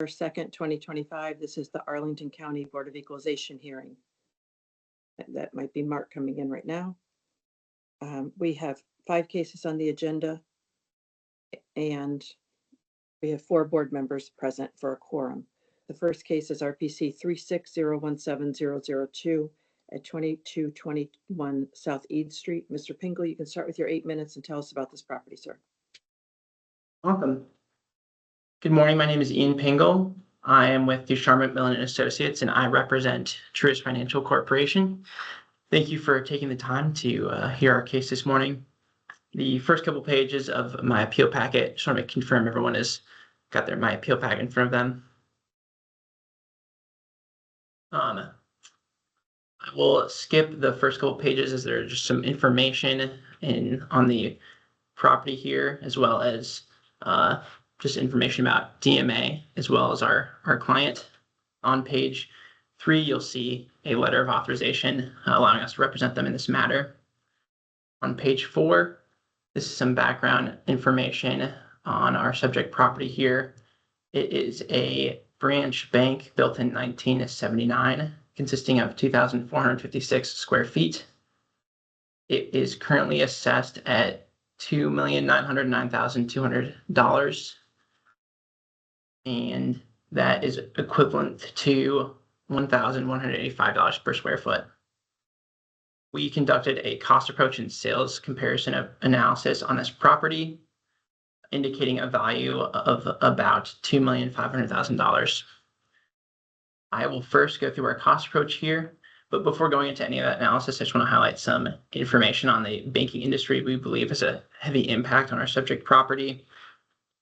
2nd, 2025. This is the Arlington County Board of Equalization hearing. That might be Mark coming in right now. We have 5 cases on the agenda, and we have 4 board members present for a quorum. The first case is RPC 360170002 at 2221 South Eade Street. Mr. Pingle, you can start with your 8 minutes and tell us about this property, sir. Awesome. Good morning. My name is Ian Pingle. I am with Ducharme Millen & Associates, and I represent Truist Financial Corporation. Thank you for taking the time to hear our case this morning. The first couple pages of my appeal packet, just want to confirm everyone has got my appeal packet in front of them. I will skip the first couple pages as there are just some information on the property here, as well as just information about DMA, as well as our client. On page 3, you'll see a letter of authorization allowing us to represent them in this matter. On page 4, this is some background information on our subject property here. It is a branch bank built in 1979, consisting of 2,456 square feet. It is currently assessed at $2,909,200, and that is equivalent to $1,185 per square foot. We conducted a cost approach and sales comparison analysis on this property, indicating a value of about $2,500,000. I will first go through our cost approach here, but before going into any of that analysis, I just want to highlight some information on the banking industry we believe has a heavy impact on our subject property.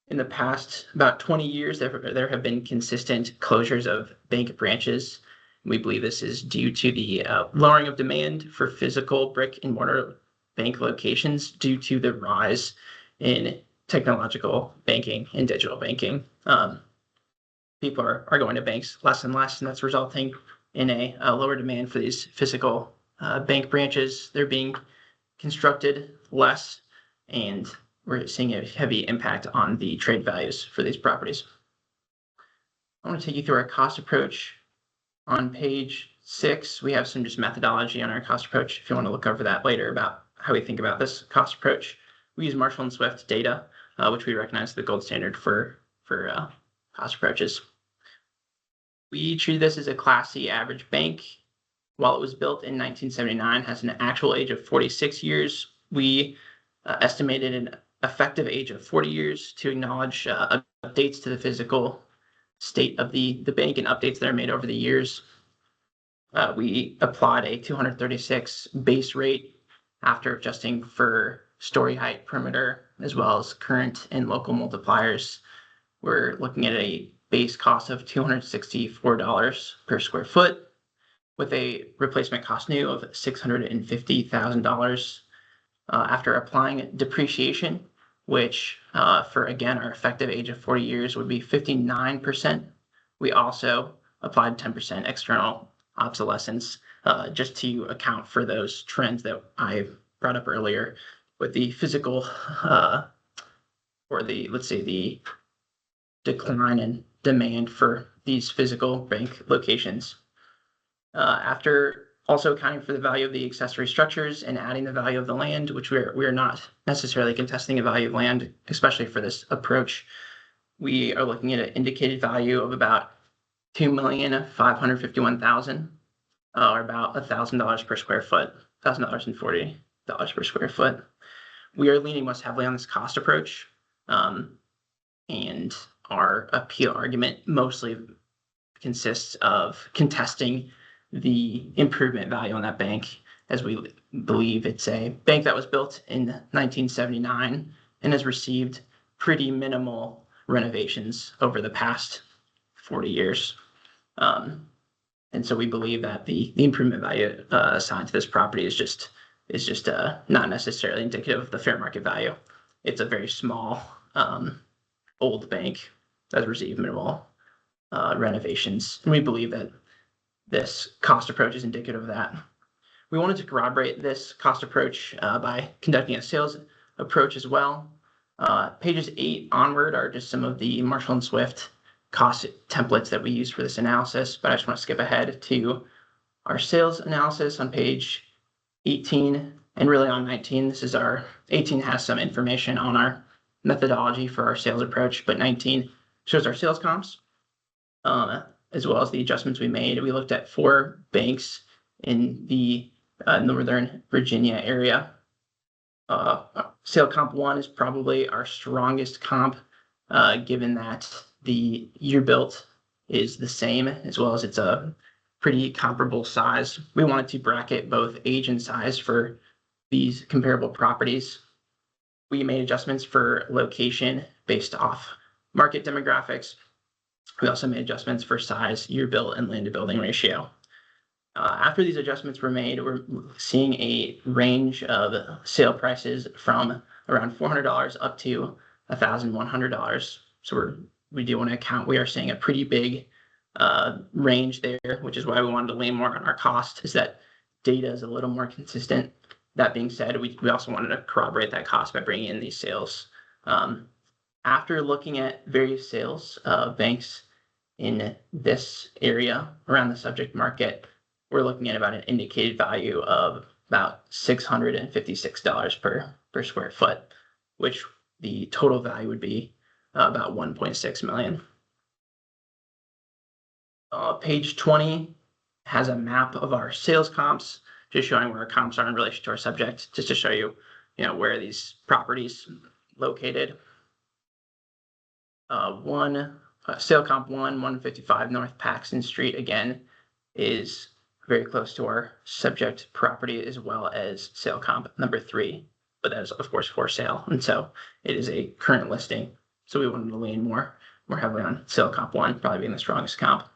In the past about 20 years, there have been consistent closures of bank branches. We believe this is due to the lowering of demand for physical brick and mortar bank locations due to the rise in technological banking and digital banking. People are going to banks less and less, and that's resulting in a lower demand for these physical bank branches. They're being constructed less, and we're seeing a heavy impact on the trade values for these properties. I want to take you through our cost approach. On page 6, we have some just methodology on our cost approach. If you want to look over that later about how we think about this cost approach, we use Marshall & Swift data, which we recognize as the gold standard for cost approaches. We treat this as a Class C average bank. While it was built in 1979, has an actual age of 46 years. We estimated an effective age of 40 years to acknowledge updates to the physical state of the bank and updates that are made over the years. We applied a 236 base rate after adjusting for story height, perimeter, as well as current and local multipliers. We're looking at a base cost of $264 per square foot, with a replacement cost new of $650,000. After applying depreciation, which for again our effective age of 40 years would be 59%. We also applied 10% external obsolescence just to account for those trends that I brought up earlier with the physical or the decline in demand for these physical bank locations. After also accounting for the value of the accessory structures and adding the value of the land, which we are not necessarily contesting the value of land, especially for this approach, we are looking at an indicated value of about $2,551,000, or about $1,000 per square foot, $1,040 per square foot. We are leaning most heavily on this cost approach, and our appeal argument mostly consists of contesting the improvement value on that bank, as we believe it's a bank that was built in 1979 and has received pretty minimal renovations over the past 40 years. And so we believe that the improvement value assigned to this property is just not necessarily indicative of the fair market value. It's a very small old bank that has received minimal renovations, and we believe that this cost approach is indicative of that. We wanted to corroborate this cost approach by conducting a sales approach as well. Pages 8 onward are just some of the Marshall & Swift cost templates that we use for this analysis, but I just want to skip ahead to our sales analysis on page 18 and really on 19. This is our 18 has some information on our methodology for our sales approach, but 19 shows our sales comps, as well as the adjustments we made. We looked at 4 banks in the Northern Virginia area. Sale comp 1 is probably our strongest comp, given that the year built is the same, as well as it's a pretty comparable size. We wanted to bracket both age and size for these comparable properties. We made adjustments for location based off market demographics. We also made adjustments for size, year built, and land to building ratio. After these adjustments were made, we're seeing a range of sale prices from around $400 up to $1,100. So we do want to account, we are seeing a pretty big range there, which is why we wanted to lean more on our cost, is that data is a little more consistent. That being said, we also wanted to corroborate that cost by bringing in these sales. After looking at various sales banks in this area around the subject market, we're looking at about an indicated value of about $656 per square foot, which the total value would be about $1.6 million. Page 20 has a map of our sales comps, just showing where our comps are in relation to our subject, just to show you, where these properties located. Sale comp 155 North Paxton Street, again, is very close to our subject property, as well as sale comp number 3, but that is of course for sale, and so it is a current listing. So we wanted to lean more heavily on sale comp 1, probably being the strongest comp.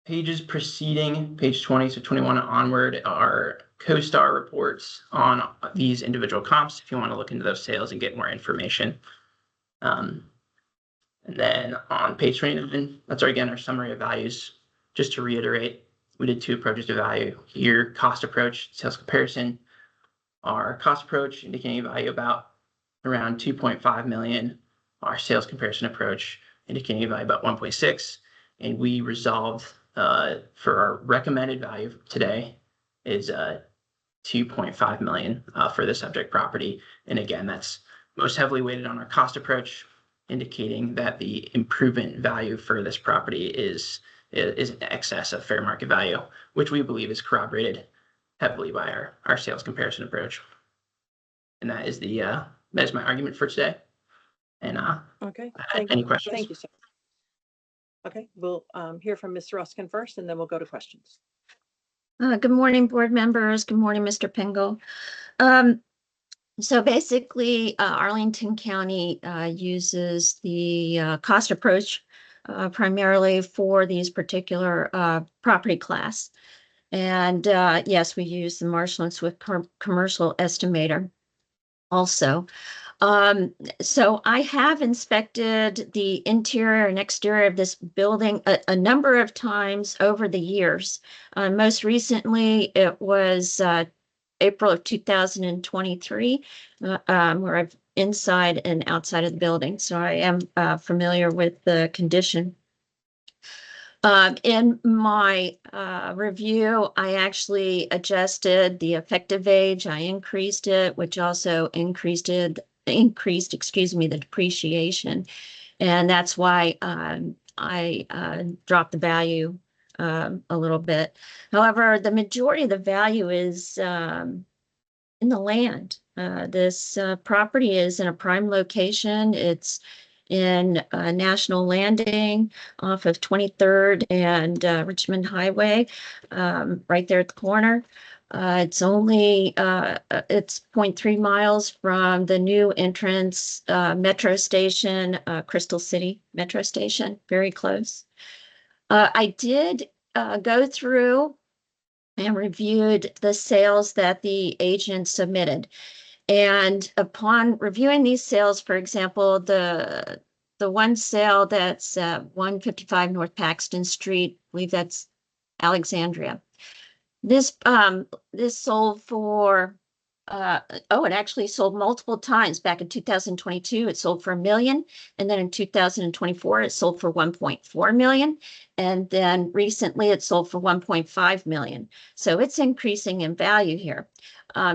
Pages preceding page 20 to 21 onward are CoStar reports on these individual comps if you want to look into those sales and get more information. And then on page 29, that's our summary of values. Just to reiterate, we did 2 approaches to value here: cost approach, sales comparison. Our cost approach indicating a value about around 2.5 million. Our sales comparison approach indicating a value about 1.6. And we resolved for our recommended value today is 2.5 million for the subject property. And again, that's most heavily weighted on our cost approach, indicating that the improvement value for this property is in excess of fair market value, which we believe is corroborated heavily by our sales comparison approach. And that is my argument for today. And okay, any questions? Thank you, sir. Okay, we'll hear from Ms. Ruskin first, and then we'll go to questions. Good morning, board members. Good morning, Mr. Pingle. So basically, Arlington County uses the cost approach primarily for these particular property class. And yes, we use the Marshall and Swift commercial estimator also. So I have inspected the interior and exterior of this building a number of times over the years. Most recently, it was April of 2023, where I've inside and outside of the building. So I am familiar with the condition. In my review, I actually adjusted the effective age. I increased it, which also increased, the depreciation. And that's why I dropped the value a little bit. However, the majority of the value is in the land. This property is in a prime location. It's in National Landing off of 23rd and Richmond Highway, right there at the corner. It's only, it's 0.3 miles from the new entrance metro station, Crystal City Metro Station, very close. I did go through and reviewed the sales that the agent submitted. And upon reviewing these sales, for example, the one sale that's 155 North Paxton Street, I believe that's Alexandria. This sold for it actually sold multiple times. Back in 2022, it sold for $1 million. And then in 2024, it sold for 1.4 million. And then recently it sold for 1.5 million. So it's increasing in value here.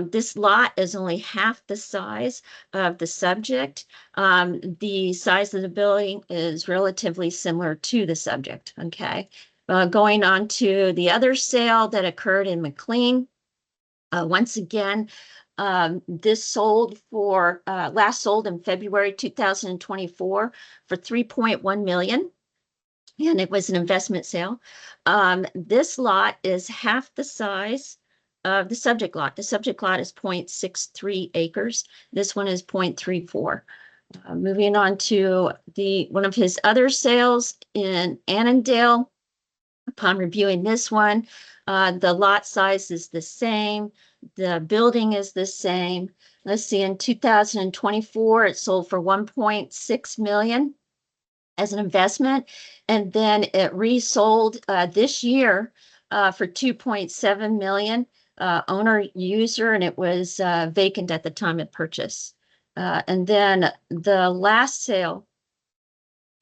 This lot is only half the size of the subject. The size of the building is relatively similar to the subject. Okay. Going on to the other sale that occurred in McLean. Once again, this sold for last sold in February 2024 for 3.1 million. And it was an investment sale. This lot is half the size of the subject lot. The subject lot is 0.63 acres. This one is 0.34. Moving on to one of his other sales in Annandale. Upon reviewing this one, the lot size is the same. The building is the same. Let's see, in 2024, it sold for 1.6 million as an investment. And then it resold this year for 2.7 million owner user, and it was vacant at the time of purchase. And then the last sale,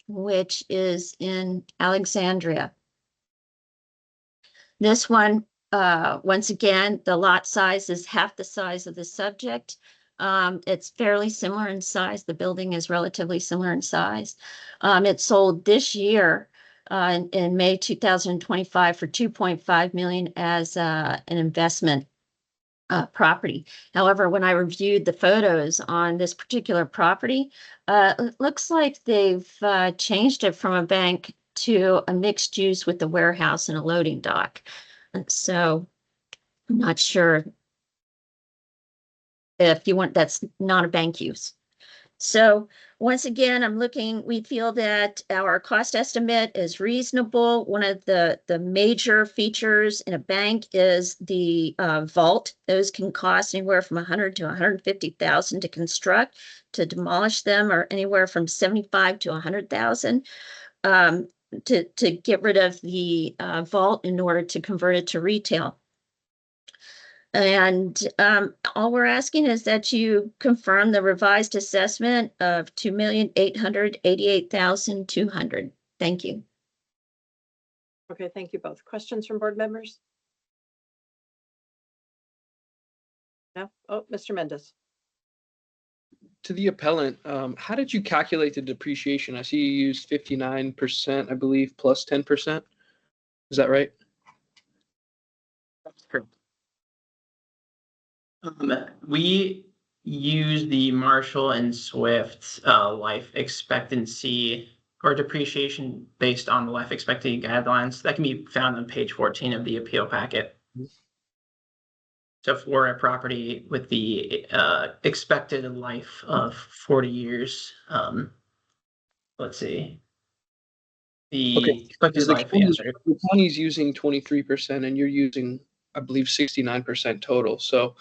which is in Alexandria. This one, once again, the lot size is half the size of the subject. It's fairly similar in size. The building is relatively similar in size. It sold this year in May 2025 for 2.5 million as an investment property. However, when I reviewed the photos on this particular property, it looks like they've changed it from a bank to a mixed use with a warehouse and a loading dock. And so I'm not sure if you want, that's not a bank use. So once again, we feel that our cost estimate is reasonable. One of the major features in a bank is the vault. Those can cost anywhere from 100 to 150,000 to construct. To demolish them or anywhere from 75 to 100,000. To get rid of the vault in order to convert it to retail. And all we're asking is that you confirm the revised assessment of 2,888,200. Thank you. Okay, thank you both. Questions from board members? No? Oh, Mr. Mendez. To the appellant, how did you calculate the depreciation? I see you used 59%, I believe, plus 10%. Is that right? That's correct. We use the Marshall and Swift life expectancy or depreciation based on the life expectancy guidelines. That can be found on page 14 of the appeal packet. So for a property with the expected life of 40 years, let's see. The expected life answer. The county's using 23% and you're using, I believe, 69% total. So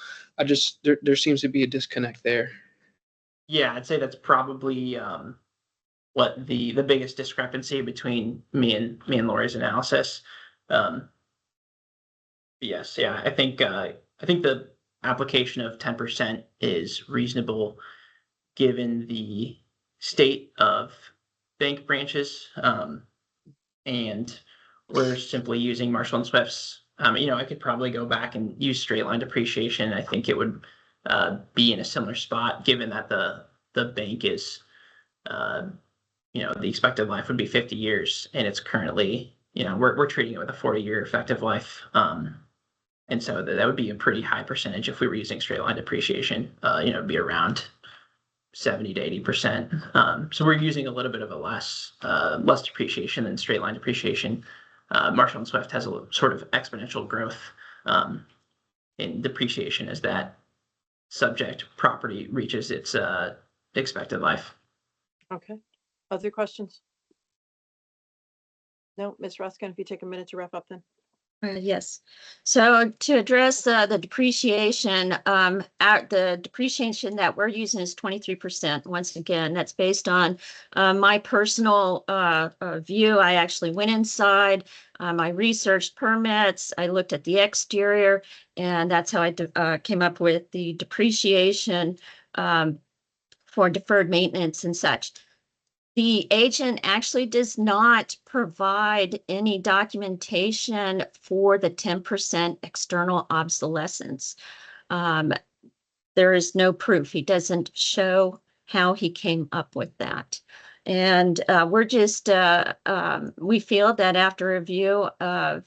there seems to be a disconnect there. Yeah, I'd say that's probably what the biggest discrepancy between me and Lori's analysis. Yes, yeah, I think the application of 10% is reasonable given the state of bank branches, and we're simply using Marshall and Swift's. I could probably go back and use straight line depreciation. I think it would be in a similar spot given that the bank is, the expected life would be 50 years and it's currently, we're treating it with a 40-year effective life. And so that would be a pretty high percentage if we were using straight line depreciation. It'd be around 70 to 80%. So we're using a little bit of a less depreciation than straight line depreciation. Marshall and Swift has a sort of exponential growth in depreciation as that subject property reaches its expected life. Okay. Other questions? No, Ms. Ruskin, if you take a minute to wrap up then. Yes. So to address the depreciation, the depreciation that we're using is 23%. Once again, that's based on my personal view. I actually went inside, I researched permits, I looked at the exterior, and that's how I came up with the depreciation for deferred maintenance and such. The agent actually does not provide any documentation for the 10% external obsolescence. There is no proof. He doesn't show how he came up with that. And we're just, we feel that after review of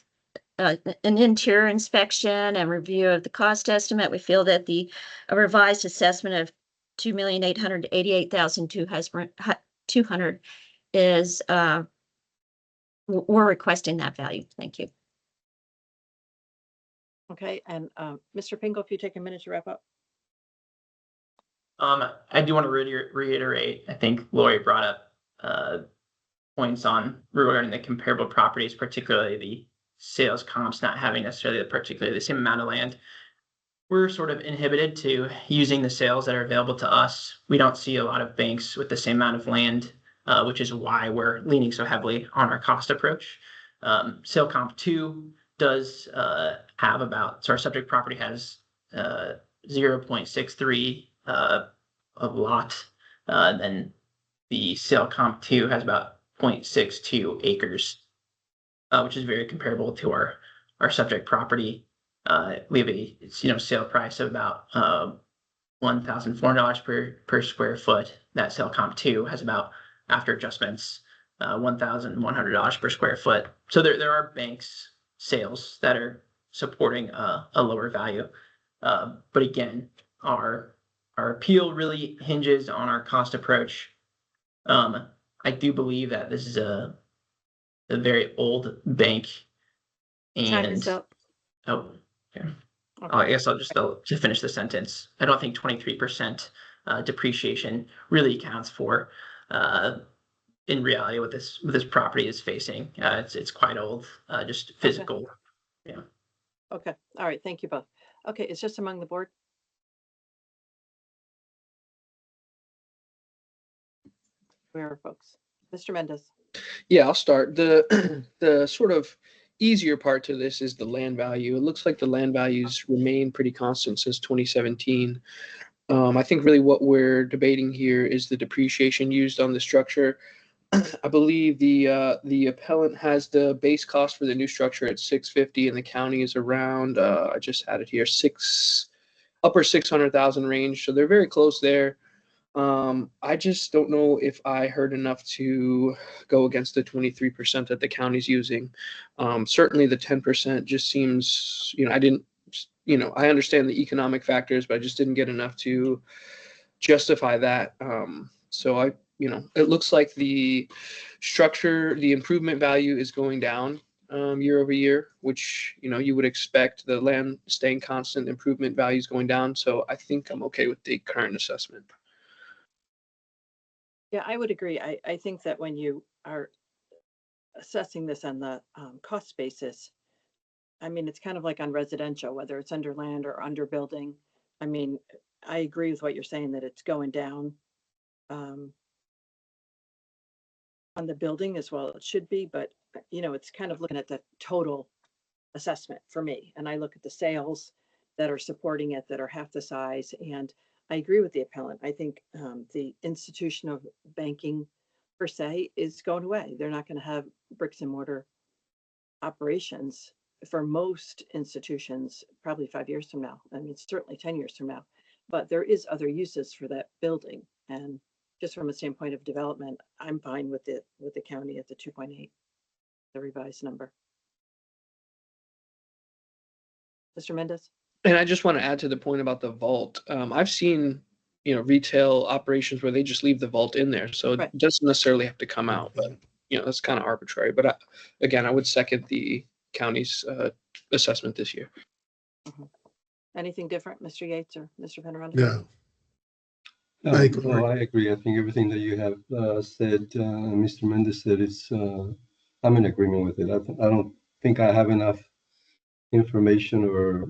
an interior inspection and review of the cost estimate, we feel that the revised assessment of $2,888,200 is, we're requesting that value. Thank you. Okay, and Mr. Pingle, if you take a minute to wrap up. I do want to reiterate, I think Lori brought up points on regarding the comparable properties, particularly the sales comps not having necessarily particularly the same amount of land. We're sort of inhibited to using the sales that are available to us. We don't see a lot of banks with the same amount of land, which is why we're leaning so heavily on our cost approach. Sale comp 2 does have about, so our subject property has 0.63 of lot. Then the sale comp 2 has about 0.62 acres, which is very comparable to our subject property. We have a sale price of about $1,400 per square foot. That sale comp 2 has about, after adjustments, $1,100 per square foot. So there are banks sales that are supporting a lower value. But again, our appeal really hinges on our cost approach. I do believe that this is a very old bank. Time is And up. oh, yeah. Okay. I guess I'll just to finish the sentence. I don't think 23% depreciation really accounts for, in reality, what this property is facing. It's quite old, just physical. Yeah. Okay. All right. Thank you both. Okay. It's just among the board. Where are folks? Mr. Mendez. Yeah, I'll start. The sort of easier part to this is the land value. It looks like the land values remain pretty constant since 2017. I think really what we're debating here is the depreciation used on the structure. I believe the appellant has the base cost for the new structure at $650, and the county is around, I just had it here, upper 600,000 range. So they're very close there. I just don't know if I heard enough to go against the 23% that the county's using. Certainly the 10% just seems, I understand the economic factors, but I just didn't get enough to justify that. So it looks like the structure, the improvement value is going down year over year, which, you would expect. The land staying constant, improvement values going down. So I think I'm okay with the current assessment. Yeah, I would agree. I think that when you are assessing this on the cost basis, I mean, it's kind of like on residential, whether it's under land or under building. I mean, I agree with what you're saying, that it's going down on the building as well. It should be, but it's kind of looking at the total assessment for me. And I look at the sales that are supporting it, that are half the size. And I agree with the appellant. I think the institution of banking per se is going away. They're not going to have bricks and mortar operations for most institutions, probably 5 years from now. I mean, certainly 10 years from now, but there is other uses for that building. And just from a standpoint of development, I'm fine with the county at the 2.8, the revised number. Mr. Mendez? And I just want to add to the point about the vault. I've seen, retail operations where they just leave the vault in there. So Right. it doesn't necessarily have to come out, but, that's kind of arbitrary. But again, I would second the county's assessment this year. Mm-hmm. Anything different, Mr. Yates or Mr. Penaranda? Yeah. I agree. I think everything that you have said, Mr. Mendez said, I'm in agreement with it. I don't think I have enough information or,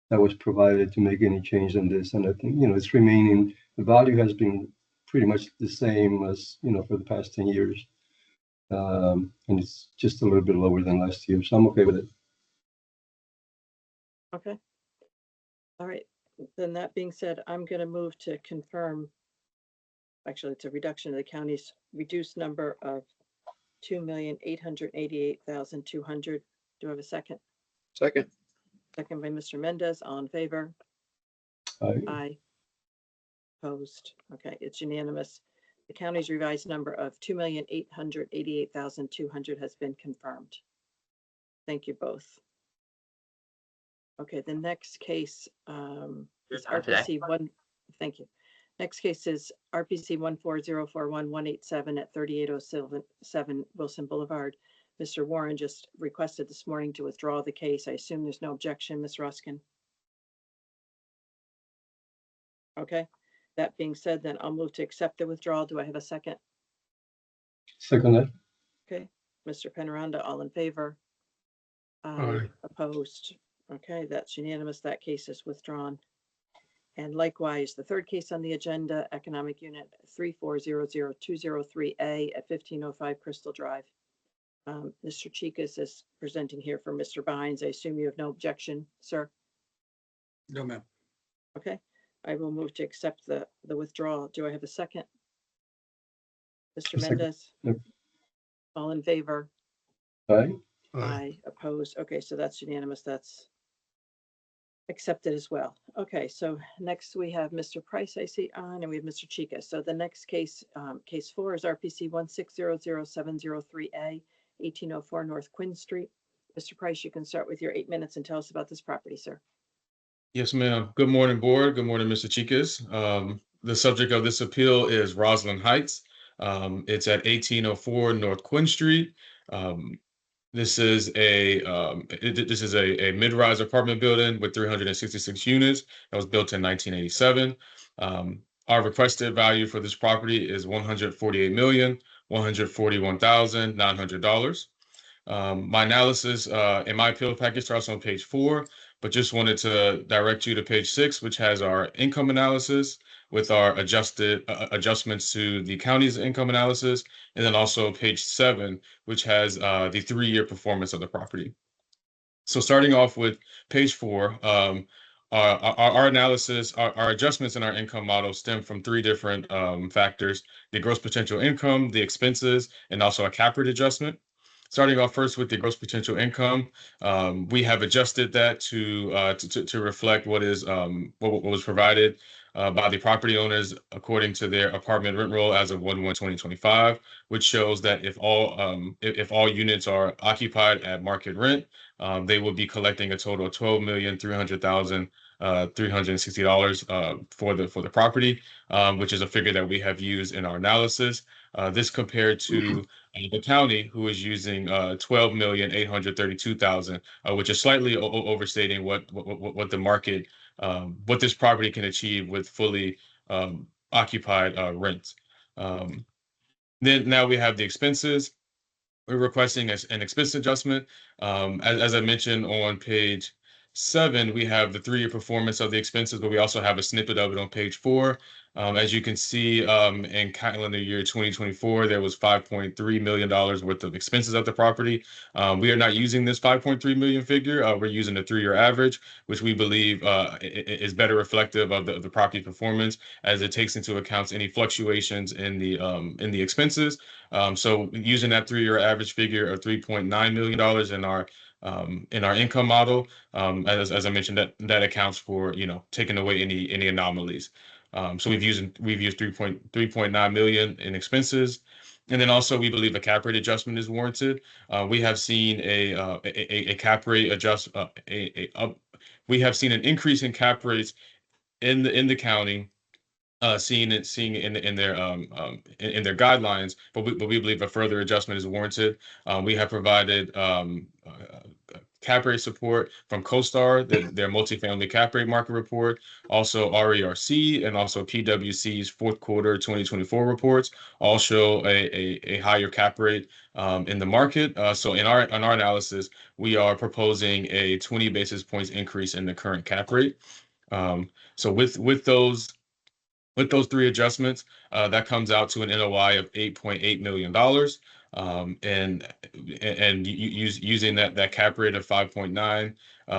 that was provided to make any change in this. And I think, it's remaining, the value has been pretty much the same as, for the past 10 years. And it's just a little bit lower than last year. So I'm okay with it. Okay. All right. Then that being said, I'm going to move to confirm. Actually, it's a reduction of the county's reduced number of 2,888,200. Do I have a second? Second. Second by Mr. Mendez. All in favor? Aye. Opposed? Okay, it's unanimous. The county's revised number of 2,888,200 has been confirmed. Thank you both. Okay, the next case is RPC 1. Thank you. Next case is RPC 14041-187 at 3807 Wilson Boulevard. Mr. Warren just requested this morning to withdraw the case. I assume there's no objection, Ms. Ruskin. Okay, that being said, then I'll move to accept the withdrawal. Do I have a second? Second that. Okay, Mr. Penaranda, all in favor? Aye. Opposed? Okay, that's unanimous. That case is withdrawn. And likewise, the third case on the agenda, Economic Unit 3400203A at 1505 Crystal Drive. Mr. Chicas is presenting here for Mr. Bynes. I assume you have no objection, sir? No, ma'am. Okay, I will move to accept the withdrawal. Do I have a second? Mr. Second. Mendez? Yep. All in favor? Aye. Aye. Opposed? Okay, so that's unanimous. That's accepted as well. Okay, so next we have Mr. Price, I see on, and we have Mr. Chica. So the next case, case 4 is RPC 1600703A, 1804 North Quinn Street. Mr. Price, you can start with your 8 minutes and tell us about this property, sir. Yes, ma'am. Good morning, board. Good morning, Mr. Chicas. The subject of this appeal is Roslyn Heights. It's at 1804 North Quinn Street. This is a mid-rise apartment building with 366 units that was built in 1987. Our requested value for this property is $148,141,900. My analysis in my appeal package starts on page 4, but just wanted to direct you to page 6, which has our income analysis with our adjustments to the county's income analysis, and then also page 7, which has the 3-year performance of the property. So starting off with page 4, our analysis, our adjustments in our income model stem from 3 different factors: the gross potential income, the expenses, and also a cap rate adjustment. Starting off first with the gross potential income, we have adjusted that to reflect what was provided by the property owners according to their apartment rent roll as of 1/1/2025, which shows that if all units are occupied at market rent, they will be collecting a total of $12,300,360 for the property, which is a figure that we have used in our analysis. This compared to the county, who is using $12,832,000, which is slightly overstating what the market, what this property can achieve with fully occupied rent. Then now we have the expenses. We're requesting an expense adjustment. As I mentioned on page 7, we have the 3-year performance of the expenses, but we also have a snippet of it on page 4. As you can see, in calendar year 2024, there was $5.3 million worth of expenses at the property. We are not using this $5.3 million figure. We're using the 3-year average, which we believe is better reflective of the property performance, as it takes into account any fluctuations in the expenses. So using that 3-year average figure of $3.9 million in our income model, as I mentioned, that accounts for taking away any anomalies. So we've used 3.9 million in expenses, and then also we believe a cap rate adjustment is warranted. We have seen a cap rate adjust. We have seen an increase in cap rates in the county. Seeing it in their guidelines, but we believe a further adjustment is warranted. We have provided cap rate support from CoStar, their multifamily cap rate market report, also RERC, and also PwC's fourth quarter 2024 reports all show a higher cap rate in the market. So in our analysis, we are proposing a 20 basis points increase in the current cap rate. So with those three adjustments, that comes out to an NOI of $8.8 million. And using that cap rate of 5.9,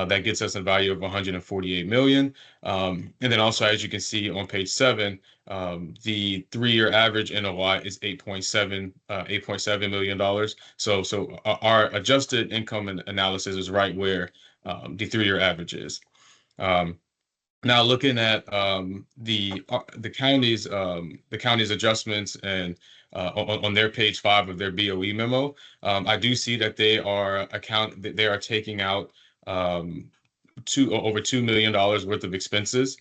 that gets us a value of 148 million. And then also, as you can see on page 7, the 3-year average NOI is $8.7 million. So our adjusted income analysis is right where the 3-year average is. Now looking at the county's adjustments and on their page 5 of their BOE memo, I do see that they are taking out over $2 million worth of expenses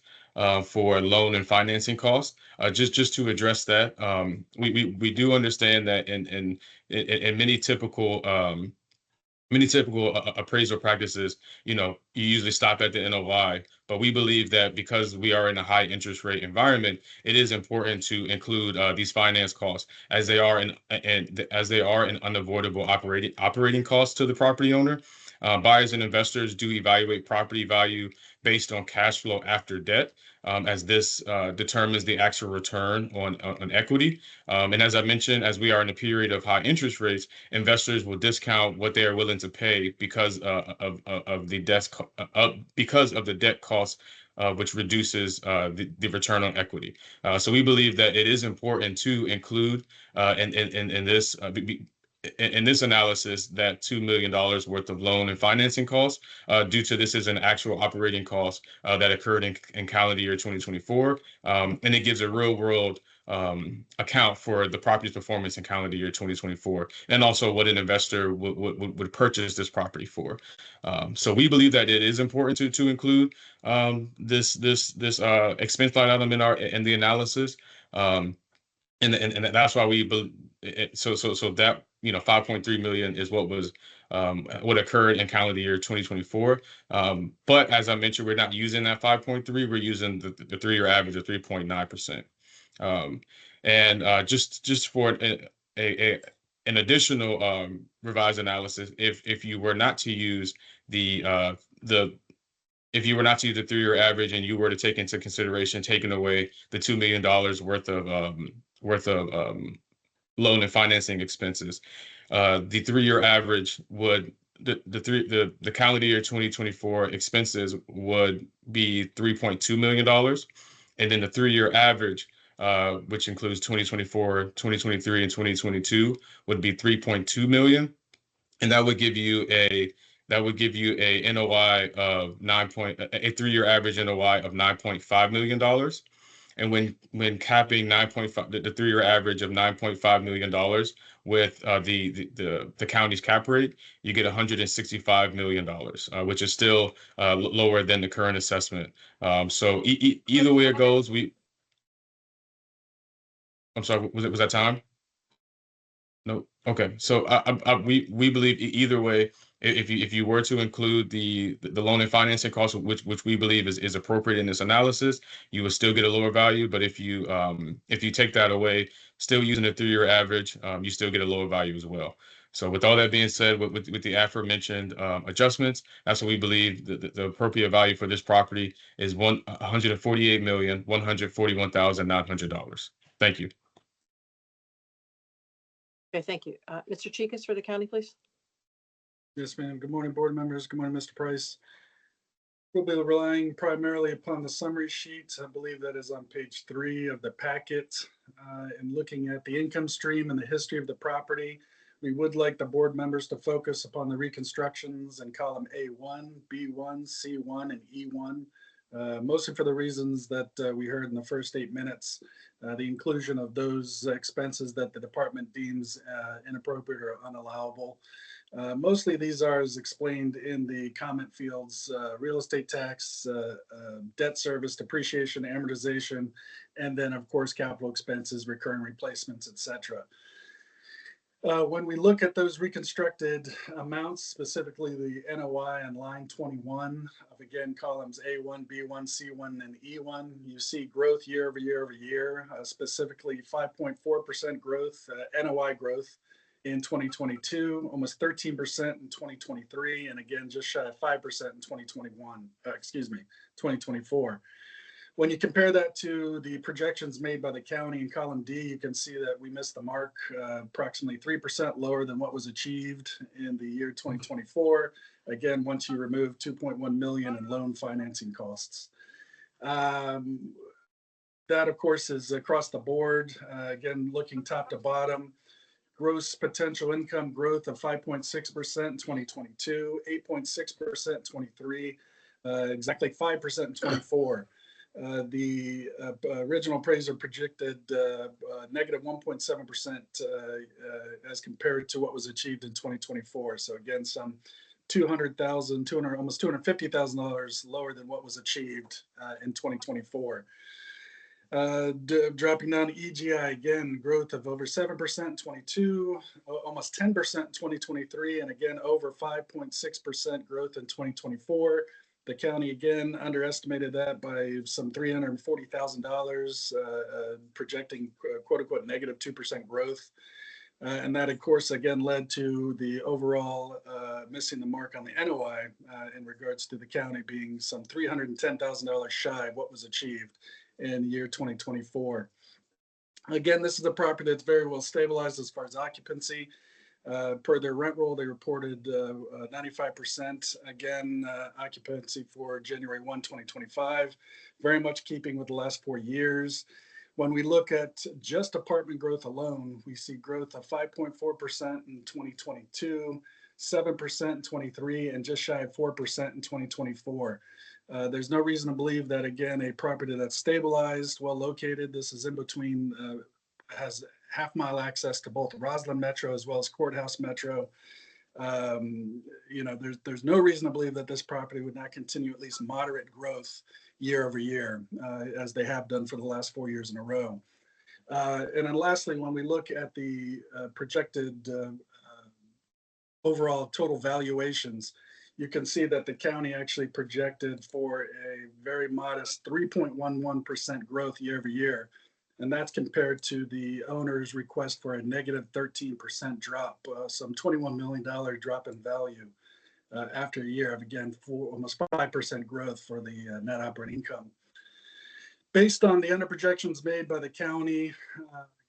for loan and financing costs. Just to address that, we do understand that in many typical appraisal practices, you usually stop at the NOI, but we believe that because we are in a high interest rate environment, it is important to include these finance costs as they are an unavoidable operating costs to the property owner. Buyers and investors do evaluate property value based on cash flow after debt, as this determines the actual return on equity. And as I mentioned, as we are in a period of high interest rates, investors will discount what they are willing to pay because of the debt cost, which reduces the return on equity. So we believe that it is important to include in this analysis that $2 million worth of loan and financing costs, due to this is an actual operating cost that occurred in calendar year 2024, and it gives a real world account for the property's performance in calendar year 2024, and also what an investor would purchase this property for. So we believe that it is important to include this expense line item in the analysis. And that's why we believe so that 5.3 million is what occurred in calendar year 2024. But as I mentioned, we're not using that 5.3. We're using the 3-year average of 3.9%. And just for an additional revised analysis, if you were not to use the 3-year average and you were to take into consideration taking away the $2 million worth of loan and financing expenses, the 3-year average would the calendar year 2024 expenses would be $3.2 million, and then the 3-year average, which includes 2024, 2023, and 2022, would be 3.2 million, and that would give you a NOI of a 3-year average NOI of $9.5 million. And when capping 9.5, the 3-year average of $9.5 million with the county's cap rate, you get $165 million, which is still lower than the current assessment. So either way it goes, I'm sorry, was that time? No. Okay. So we believe either way, if you were to include the loan and financing costs, which we believe is appropriate in this analysis, you would still get a lower value. But if you take that away, still using the 3-year average, you still get a lower value as well. So with all that being said, with the aforementioned adjustments, that's what we believe the appropriate value for this property is $148,141,900. Thank you. Okay, thank you. Mr. Chikas for the county, please. Yes, ma'am. Good morning, board members. Good morning, Mr. Price. We'll be relying primarily upon the summary sheet. I believe that is on page 3 of the packet. And looking at the income stream and the history of the property, we would like the board members to focus upon the reconstructions in column A1, B1, C1, and E1. Mostly for the reasons that we heard in the first 8 minutes, the inclusion of those expenses that the department deems inappropriate or unallowable. Mostly these are as explained in the comment fields: real estate tax, debt service, depreciation, amortization, and then of course capital expenses, recurring replacements, etc. When we look at those reconstructed amounts, specifically the NOI on line 21 of again columns A1, B1, C1, and E1, you see growth year over year over year, specifically 5.4% growth, NOI growth in 2022, almost 13% in 2023, and again just shy of 5% in 2024. When you compare that to the projections made by the county in column D, you can see that we missed the mark, approximately 3% lower than what was achieved in the year 2024. Again, once you remove 2.1 million in loan financing costs. That, of course, is across the board. Again, looking top to bottom, gross potential income growth of 5.6% in 2022, 8.6% in 23, exactly 5% in 24. The original appraiser projected negative 1.7% as compared to what was achieved in 2024. So again, some $200,000, almost $250,000 lower than what was achieved in 2024. Dropping down to EGI, again, growth of over 7% in 22, almost 10% in 2023, and again, over 5.6% growth in 2024. The county, again, underestimated that by some $340,000, projecting quote unquote negative 2% growth. And that, of course, again, led to the overall missing the mark on the NOI in regards to the county being some $310,000 shy of what was achieved in the year 2024. Again, this is a property that's very well stabilized as far as occupancy. Per their rent roll, they reported 95% again occupancy for January 1, 2025, very much keeping with the last 4 years. When we look at just apartment growth alone, we see growth of 5.4% in 2022, 7% in 23, and just shy of 4% in 2024. There's no reason to believe that, again, a property that's stabilized, well located, this is in between, has half-mile access to both Roslyn Metro as well as Courthouse Metro. You know, there's no reason to believe that this property would not continue at least moderate growth year over year, as they have done for the last 4 years in a row. And then lastly, when we look at the projected overall total valuations, you can see that the county actually projected for a very modest 3.11% growth year over year. And that's compared to the owner's request for a negative 13% drop, some $21 million drop in value after a year of, again, almost 5% growth for the net operating income. Based on the under projections made by the county,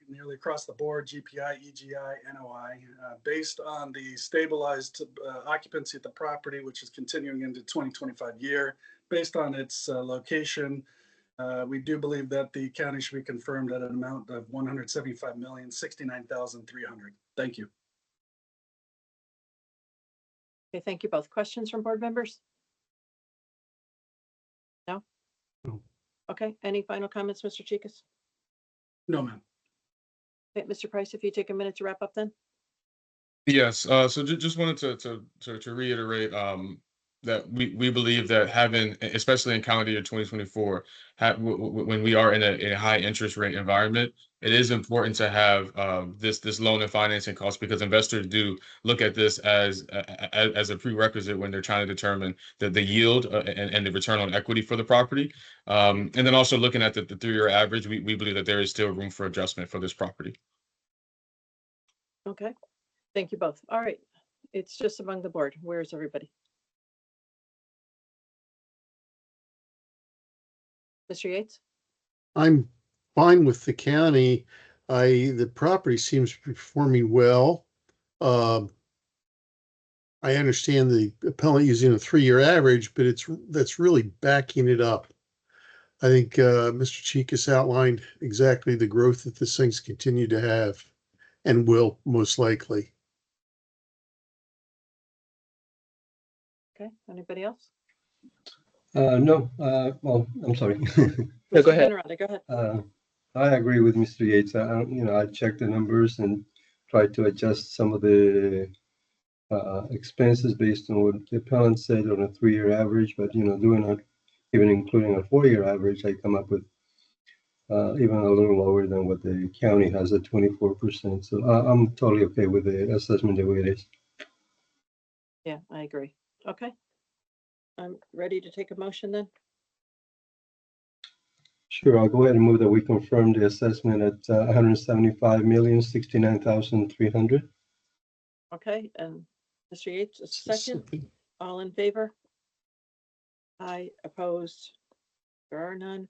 nearly across the board, GPI, EGI, NOI, based on the stabilized occupancy at the property, which is continuing into 2025 year, based on its location, we do believe that the county should be confirmed at an amount of $175,069,300. Thank you. Okay, thank you both. Questions from board members? No? No. Okay, any final comments, Mr. Chikas? No, ma'am. Okay, Mr. Price, if you take a minute to wrap up then. Yes, so just wanted to reiterate that we believe that having, especially in calendar year 2024, when we are in a high interest rate environment, it is important to have this loan and financing cost, because investors do look at this as a prerequisite when they're trying to determine the yield and the return on equity for the property. And then also looking at the 3-year average, we believe that there is still room for adjustment for this property. Okay, thank you both. All right, it's just among the board. Where's everybody? Mr. Yates? I'm fine with the county. The property seems to be performing well. I understand the appellant using a 3-year average, but that's really backing it up. I think Mr. Chikas outlined exactly the growth that this thing's continued to have and will most likely. Okay, anybody else? No, well, I'm sorry. No, go ahead. Go ahead. I agree with Mr. Yates. I checked the numbers and tried to adjust some of the expenses based on what the appellant said on a 3-year average, but doing even including a 4-year average, I come up with even a little lower than what the county has at 24%. So I'm totally okay with the assessment the way it is. Yeah, I agree. Okay. I'm ready to take a motion then. Sure, I'll go ahead and move that we confirm the assessment at 175,069,300. Okay, and Mr. Yates, a second. All in favor? Aye, opposed? There are none.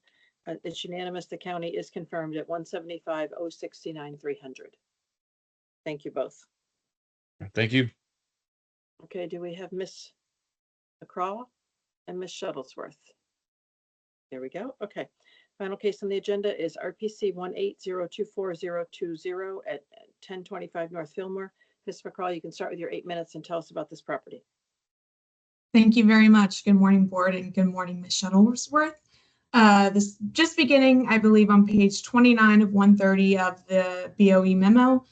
It's unanimous. The county is confirmed at 175,069,300. Thank you both. Thank you. Okay, do we have Miss McCraw and Miss Shuttlesworth? There we go. Okay. Final case on the agenda is RPC 180240020 at 1025 North Fillmore. Ms. McCraw, you can start with your 8 minutes and tell us about this property. Thank you very much. Good morning, board, and good morning, Ms. Shuttlesworth. This just beginning, I believe, on page 29 of 130 of the BOE memo.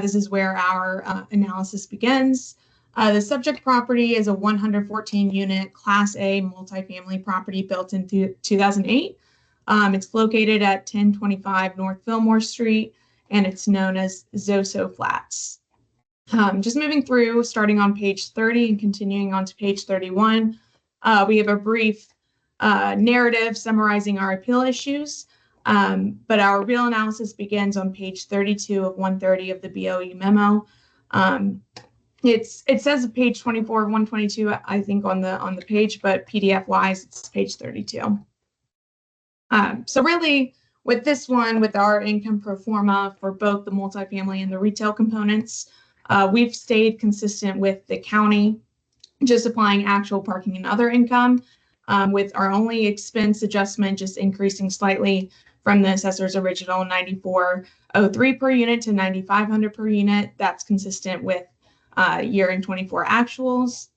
This is where our analysis begins. The subject property is a 114-unit Class A multifamily property built in 2008. It's located at 1025 North Fillmore Street, and it's known as Zoso Flats. Just moving through, starting on page 30 and continuing on to page 31, we have a brief narrative summarizing our appeal issues, but our real analysis begins on page 32 of 130 of the BOE memo. It says page 24 of 122, I think, on the page, but PDF wise, it's page 32. So really, with this one, with our income pro forma for both the multifamily and the retail components, we've stayed consistent with the county, just applying actual parking and other income, with our only expense adjustment just increasing slightly from the assessor's original 9403 per unit to 9500 per unit. That's consistent with year-end 24 actuals.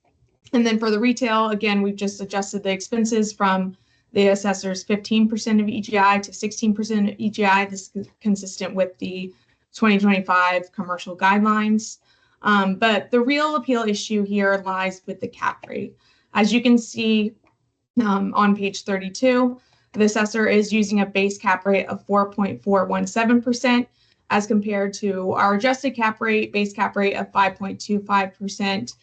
And then for the retail, again, we've just adjusted the expenses from the assessor's 15% of EGI to 16% of EGI. This is consistent with the 2025 commercial guidelines. But the real appeal issue here lies with the cap rate. As you can see on page 32, the assessor is using a base cap rate of 4.417% as compared to our adjusted cap rate, base cap rate of 5.25%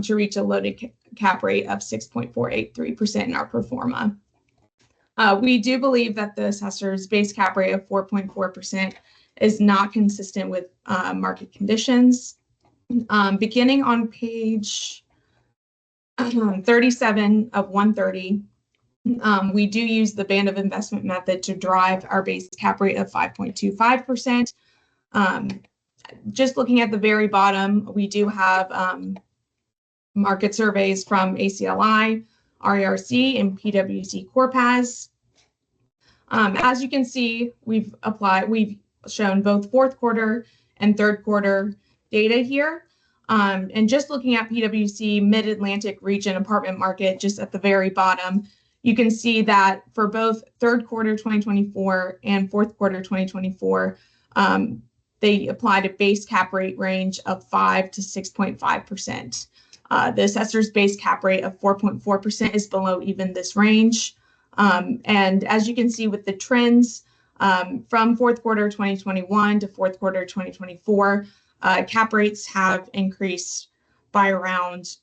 to reach a loaded cap rate of 6.483% in our pro forma. We do believe that the assessor's base cap rate of 4.4% is not consistent with market conditions. Beginning on page 37 of 130, we do use the band of investment method to drive our base cap rate of 5.25%. Just looking at the very bottom, we do have market surveys from ACLI, RERC, and PwC Corpaz. As you can see, we've shown both fourth quarter and third quarter data here. And just looking at PwC Mid-Atlantic region apartment market, just at the very bottom, you can see that for both third quarter 2024 and fourth quarter 2024, they applied a base cap rate range of 5 to 6.5%. The assessor's base cap rate of 4.4% is below even this range. And as you can see with the trends from fourth quarter 2021 to fourth quarter 2024, cap rates have increased by around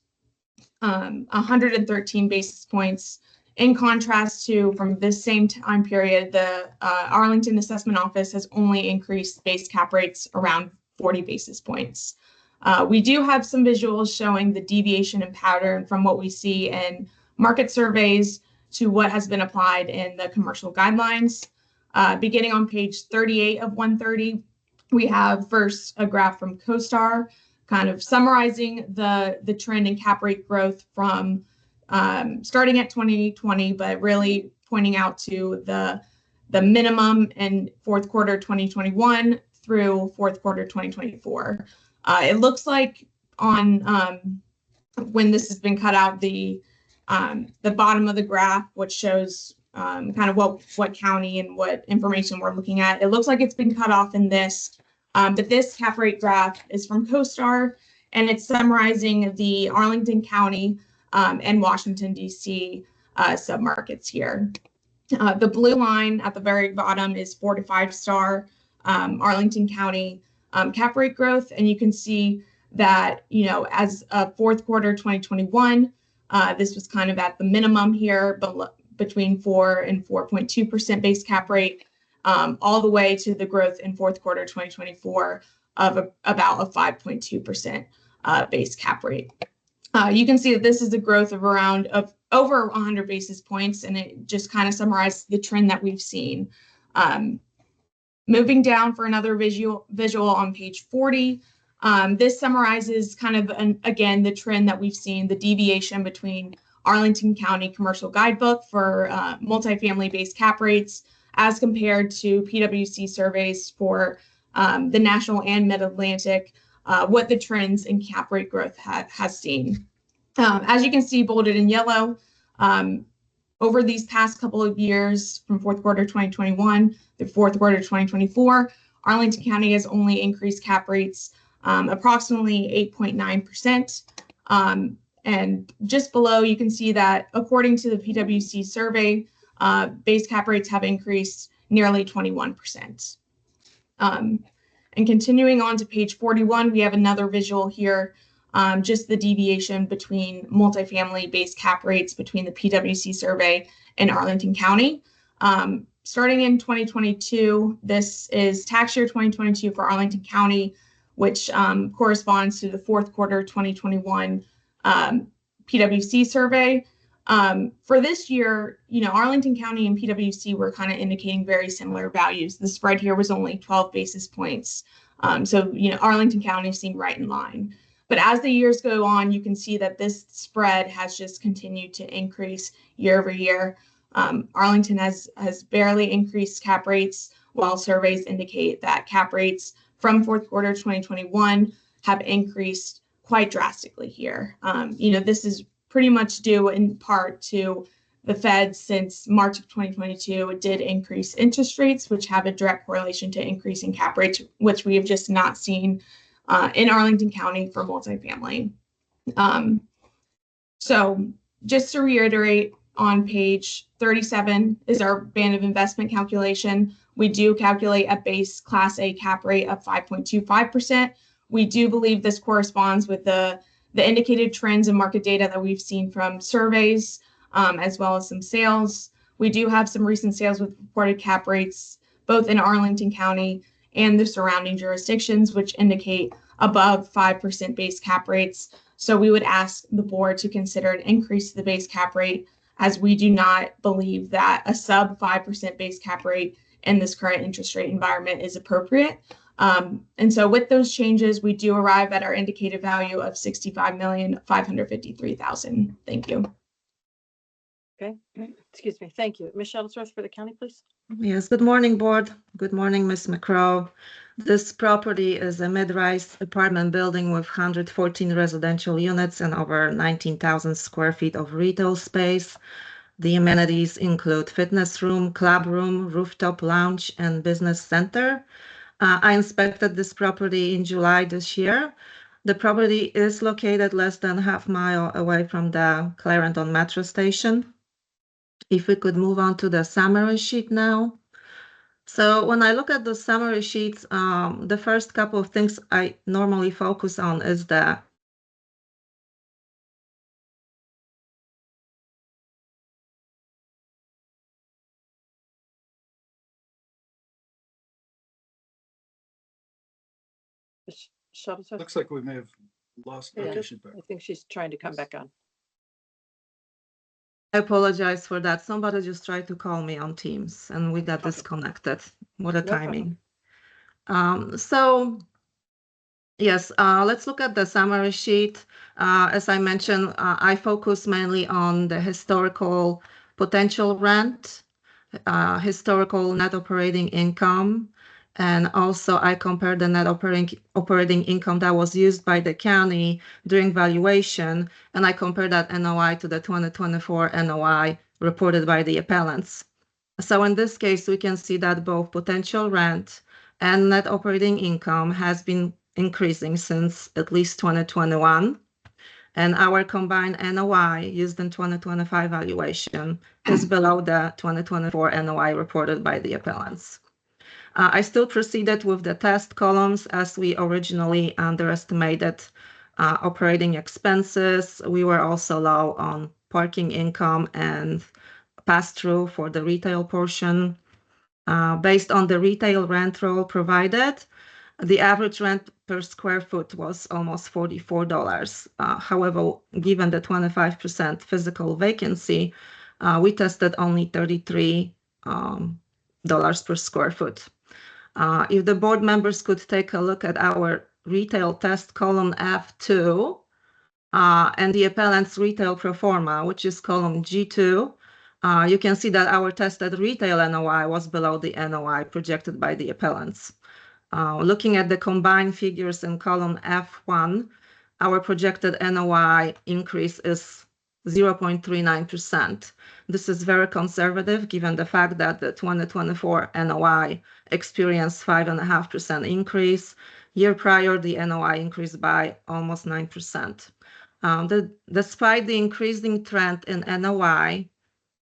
113 basis points. In contrast to, from this same time period, the Arlington Assessment Office has only increased base cap rates around 40 basis points. We do have some visuals showing the deviation in pattern from what we see in market surveys to what has been applied in the commercial guidelines. Beginning on page 38 of 130, we have first a graph from CoStar, kind of summarizing the trend in cap rate growth from starting at 2020, but really pointing out to the minimum in fourth quarter 2021 through fourth quarter 2024. It looks like on when this has been cut out, the bottom of the graph, which shows kind of what county and what information we're looking at, it looks like it's been cut off in this. But this cap rate graph is from CoStar, and it's summarizing the Arlington County and Washington, D.C. submarkets here. The blue line at the very bottom is 4 to 5 star Arlington County cap rate growth. And you can see that, as fourth quarter 2021, this was kind of at the minimum here, but between 4 and 4.2% base cap rate, all the way to the growth in fourth quarter 2024 of about a 5.2% base cap rate. You can see that this is a growth of over 100 basis points, and it just kind of summarizes the trend that we've seen. Moving down for another visual on page 40, this summarizes kind of, again, the trend that we've seen, the deviation between Arlington County Commercial Guidebook for multifamily-based cap rates as compared to PwC surveys for the National and Mid-Atlantic, what the trends in cap rate growth has seen. As you can see, bolded in yellow, over these past couple of years, from fourth quarter 2021 to fourth quarter 2024, Arlington County has only increased cap rates approximately 8.9%. And just below, you can see that according to the PwC survey, base cap rates have increased nearly 21%. And continuing on to page 41, we have another visual here, just the deviation between multifamily base cap rates between the PwC survey and Arlington County. Starting in 2022, this is tax year 2022 for Arlington County, which corresponds to the fourth quarter 2021 PwC survey. For this year, Arlington County and PwC were kind of indicating very similar values. The spread here was only 12 basis points. So, Arlington County seemed right in line. But as the years go on, you can see that this spread has just continued to increase year over year. Arlington has barely increased cap rates, while surveys indicate that cap rates from fourth quarter 2021 have increased quite drastically here. This is pretty much due in part to the Fed. Since March of 2022, it did increase interest rates, which have a direct correlation to increasing cap rates, which we have just not seen in Arlington County for multifamily. So just to reiterate, on page 37 is our band of investment calculation. We do calculate a base Class A cap rate of 5.25%. We do believe this corresponds with the indicated trends and market data that we've seen from surveys, as well as some sales. We do have some recent sales with reported cap rates, both in Arlington County and the surrounding jurisdictions, which indicate above 5% base cap rates. So we would ask the board to consider an increase to the base cap rate, as we do not believe that a sub 5% base cap rate in this current interest rate environment is appropriate. And so with those changes, we do arrive at our indicated value of $65,553,000. Thank you. Okay, excuse me. Thank you. Ms. Shuttlesworth for the county, please. Yes, good morning, board. Good morning, Ms. McCrow. This property is a mid-rise apartment building with 114 residential units and over 19,000 square feet of retail space. The amenities include fitness room, club room, rooftop lounge, and business center. I inspected this property in July this year. The property is located less than half mile away from the Clarendon metro station. If we could move on to the summary sheet now. So when I look at the summary sheets, the first couple of things I normally focus on is the Ms. Shuttlesworth? Looks like we may have lost. Yeah, Okay, she's back. I think she's trying to come back on. I apologize for that. Somebody just tried to call me on Teams and we got disconnected. What a timing. So yes, let's look at the summary sheet. As I mentioned, I focus mainly on the historical potential rent, historical net operating income, and also I compare the net operating income that was used by the county during valuation, and I compare that NOI to the 2024 NOI reported by the appellants. So in this case, we can see that both potential rent and net operating income has been increasing since at least 2021. and our combined NOI used in 2025 valuation is below the 2024 NOI reported by the appellants. I still proceeded with the test columns as we originally underestimated operating expenses. We were also low on parking income and pass-through for the retail portion. Based on the retail rent roll provided, the average rent per square foot was almost $44. However, given the 25% physical vacancy, we tested only $33 per square foot. If the board members could take a look at our retail test column F2 and the appellant's retail pro forma, which is column G2, you can see that our tested retail NOI was below the NOI projected by the appellants. Looking at the combined figures in column F1, our projected NOI increase is 0.39%. This is very conservative given the fact that the 2024 NOI experienced 5.5% increase. Year prior, the NOI increased by almost 9%. Despite the increasing trend in NOI,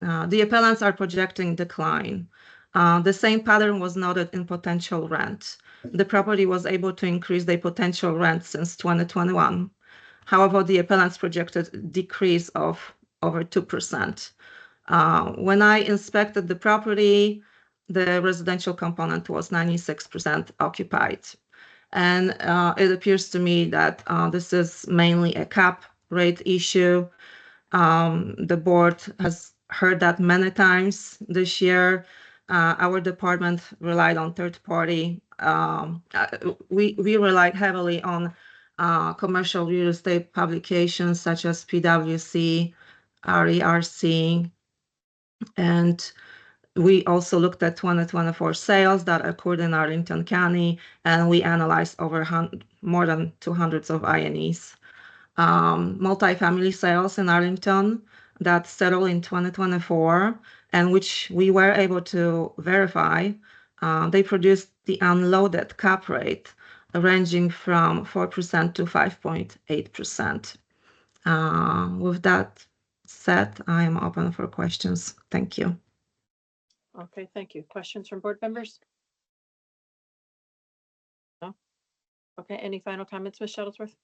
the appellants are projecting decline. The same pattern was noted in potential rent. The property was able to increase their potential rent since 2021. However, the appellants projected decrease of over 2%. When I inspected the property, the residential component was 96% occupied. And it appears to me that this is mainly a cap rate issue. The board has heard that many times this year. Our department relied on third party. We relied heavily on commercial real estate publications such as PwC, RERC, and we also looked at 2024 sales that occurred in Arlington County, and we analyzed more than 200 of INEs. Multifamily sales in Arlington that settled in 2024 and which we were able to verify, they produced the unloaded cap rate ranging from 4% to 5.8%. With that said, I am open for questions. Thank you. Okay, thank you. Questions from board members? No? Okay, any final comments, Ms. Shuttlesworth?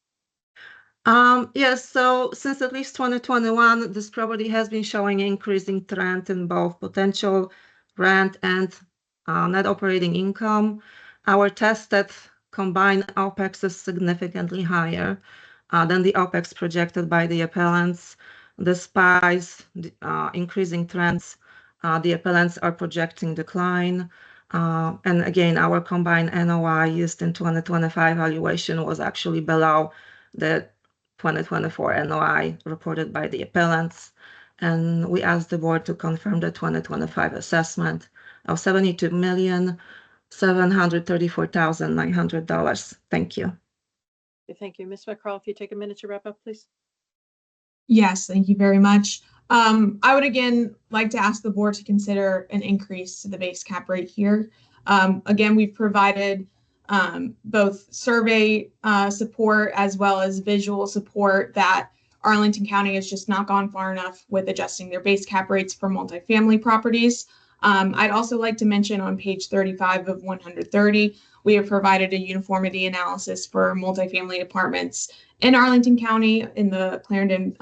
Yes, so since at least 2021, this property has been showing increasing trend in both potential rent and net operating income. Our tested combined OPEX is significantly higher than the OPEX projected by the appellants. Despite increasing trends, the appellants are projecting decline. And again, our combined NOI used in 2025 valuation was actually below the 2024 NOI reported by the appellants. And we asked the board to confirm the 2025 assessment of $72,734,900. Thank you. Okay, thank you. Ms. McCraw, if you take a minute to wrap up, please. Yes, thank you very much. I would again like to ask the board to consider an increase to the base cap rate here. Again, we've provided both survey support as well as visual support that Arlington County has just not gone far enough with adjusting their base cap rates for multifamily properties. I'd also like to mention on page 35 of 130, we have provided a uniformity analysis for multifamily apartments in Arlington County in the Clarendon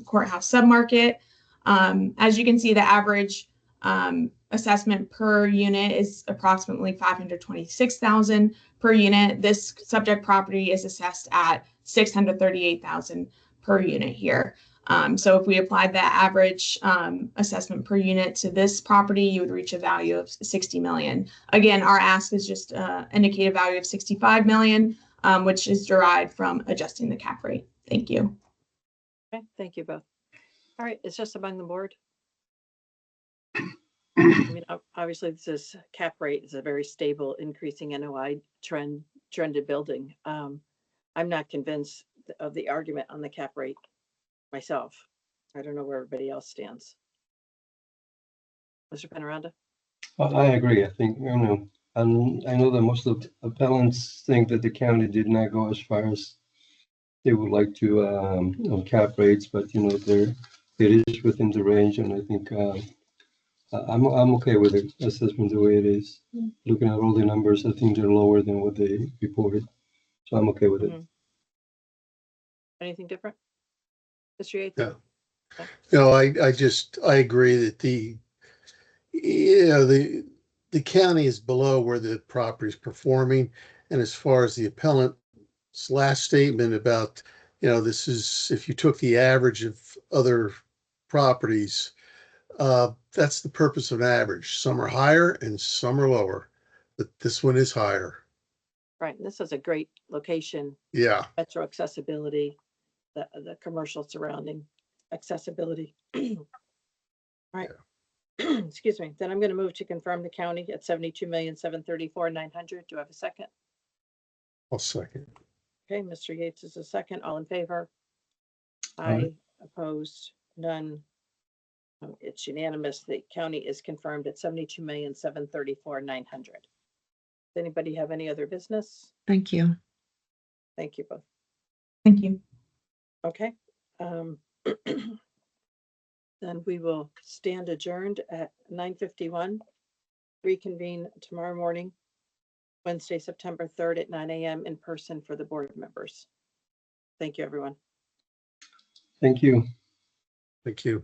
courthouse submarket. As you can see, the average assessment per unit is approximately $526,000 per unit. This subject property is assessed at $638,000 per unit here. So if we applied that average assessment per unit to this property, you would reach a value of $60 million. Again, our ask is just indicate a value of $65 million, which is derived from adjusting the cap rate. Thank you. Okay, thank you both. All right, it's just among the board. I mean, obviously, this is cap rate is a very stable, increasing NOI trended building. I'm not convinced of the argument on the cap rate myself. I don't know where everybody else stands. Mr. Penaranda? I agree. I think, and I know that most of the appellants think that the county did not go as far as they would like to on cap rates, but you know, it is within the range, and I think I'm okay with the assessment the way it is. Looking at all the numbers, I think they're lower than what they reported, so I'm okay with it. Mhm. Anything different? Mr. Yates? Yeah. No, I agree that the county is below where the property is performing. And as far as the appellant's last statement about, this is, if you took the average of other properties, that's the purpose of an average. Some are higher and some are lower, but this one is higher. Right, and this is a great location, Yeah. metro accessibility, the commercial surrounding accessibility. Right. Excuse me. Then I'm going to move to confirm the county at 72,734,900. Do I have a second? I'll second. Okay, Mr. Yates is a second. All in favor? Aye. Aye. Opposed? None. It's unanimous. The county is confirmed at 72,734,900. Does anybody have any other business? Thank you. Thank you both. Thank you. Okay. Then we will stand adjourned at 9:51. Reconvene tomorrow morning, Wednesday, September 3rd at 9 a.m. in person for the board members. Thank you, everyone. Thank you. Thank you.